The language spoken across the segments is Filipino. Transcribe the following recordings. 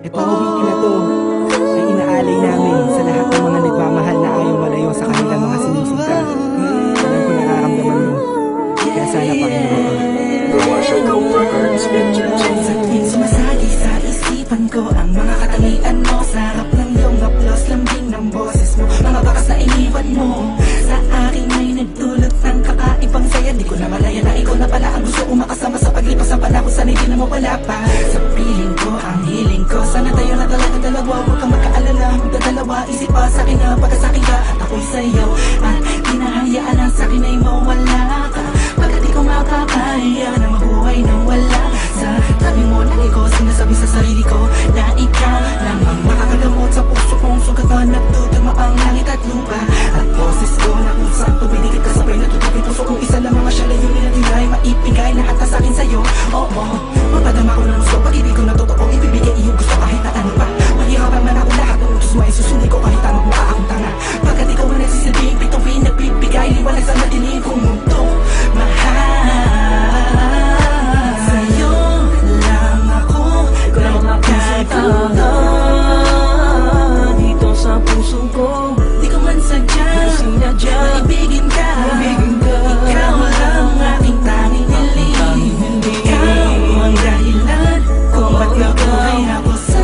Itong awitin na to ay inaalay namin sa lahat ng mga nagmamahal na ayaw malayo sa kanilang mga sinisinta. Alam ko nararamdaman mo, kaya sana pakinggan mo. Sumasagi sa isipan ko ang mga katangian mo. Sarap ng iyong haplos, lambing ng boses mo. Mga bakas na iniwan mo sa akin ay nagdulot ng kakaibang saya. Di ko na malaya na ikaw na pala ang gusto kong makasama sa paglipas ng panahon. Sana hindi na mawala pa sa piling ko, ang hiling ko. Sana tayo na talaga dalawa, huwag kang magkaalala. Magdadalawa, isip pa sa akin na pagkasakin ka at ako'y sa'yo. At hinahayaan ang sa'kin ay mawala ka. Pagkat di ko makakaya na mabuhay nang wala sa tabi mo. Lagi ko sinasabi sa sarili ko na ikaw lamang makakagamot sa puso kong sugat na nagtutuma ang langit at lupa. At boses ko na usap, tumidikit ka sabay natutupin puso kong isa lamang ang siya layunin na nilay. Maipigay lahat na sa'kin sa'yo. Oo, mapadama ko ng gusto. Pag-ibig ko na totoo, ibibigay iyong gusto kahit na ano pa. Mahirapan man ako lahat ng utos mo ay susuli ko kahit anong mukha akong tanga. Pagkat ikaw ang nagsisilbing bituin, nagbibigay liwanag sa madilim kong mundo. Mahal sa'yo lang ako nagkatuto. Dito sa puso ko, Di ko man sadya sinadya, maibigin ka. Ikaw lang ang aking tanging hiling. Ikaw ang dahilan kung ba't nabuhay ako sa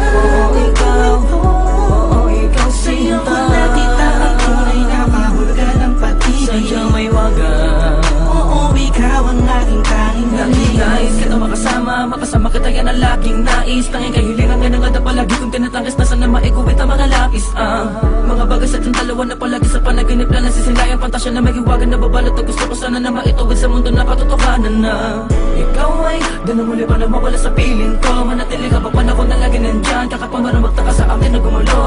ikaw, oo, ikaw sa'yo ko sinta. nakita ang tunay na kahulugan ng pag-ibig. Sadyang may wagas. Oo, ikaw ang aking tanging hiling. Nais kita makasama kita yan ang laging nais. Tanging kahilingan nga nga na palagi kong tinatangis na sana maiguwit ang mga lapis. Mga bagay sa ating dalawa na palagi sa panaginip na nasisilayang pantasya na may hiwagan na babalot. At gusto ko sana na maituwid sa mundo na katotohanan na ikaw ay doon na muli pa na mawala sa piling ko. Manatili ka pa panahon na lagi nandyan. Kakapamarang magtaka sa akin na gumulo.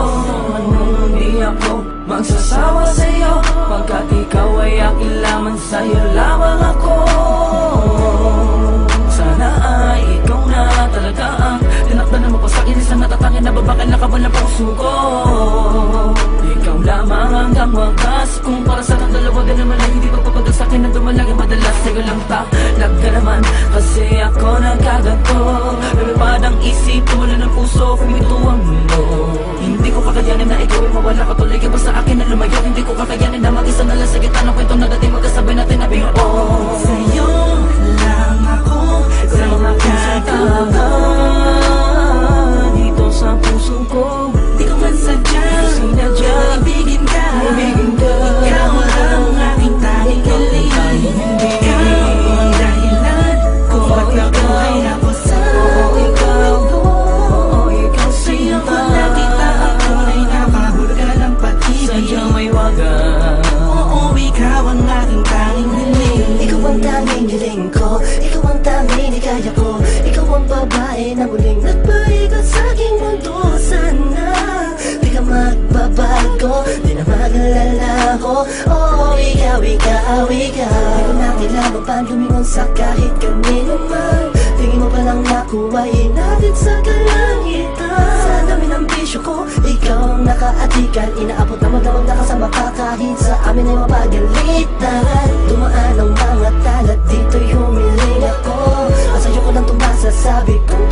Hindi ako magsasawa sa'yo, pagkat ikaw ay akin lamang, sa'yo lamang ako. Sana ay ikaw na talaga ang tinakdanan mo pa sa'kin. Isang natatangin na babakal na kabal na puso ko. Ikaw lamang hanggang wagas. Kung para sa kang dalawa din naman ay hindi pagpapagal sa'kin na dumalagi madalas. Sa'yo lang talag ka naman kasi ako nagkaganto. Lumipad ang isip, tumula ng puso, humito ang mundo. Hindi ko kakayanin na ikaw ay mawala ka. Tuloy ka ba sa akin na lumayo? Hindi ko kakayanin na mag-isa na lang sa gitna ng kwento na dati magkasabay natin na biyo. Sa'yo lang ako nagkatuto. Dito sa puso ko, Di ko man sadya sinadya, maibigin ka. Ikaw lang ang aking tanging hiling. Ikaw ang dahilan kung ba't nabuhay ako sa mundo. ikaw Sa'yo ko sinta. nakita ang tunay na kahulugan ng pag-ibig. Sadyang may wagas. Oo, ikaw ang aking tanging hiling. Ikaw ang tanging hiling ko, ikaw ang tanging hikaya ko. Ikaw ang babae na muling nagpaigot sa aking mundo. Sana di ka magbabago, di na mag-alala ko. Oh, ikaw, ikaw, ikaw. Di ko na kailangan pa lumingon sa kahit kanino man. Tingin mo palang nakuha, inatid sa kalangitan. Sa dami ng bisyo ko, ikaw ang nakaatikan. Inaabot na magdamag na kasama ka kahit sa amin ay mapagalitan. Dumaan ang mga talat, dito'y humiling ako. At sa'yo ko lang tumasasabi kung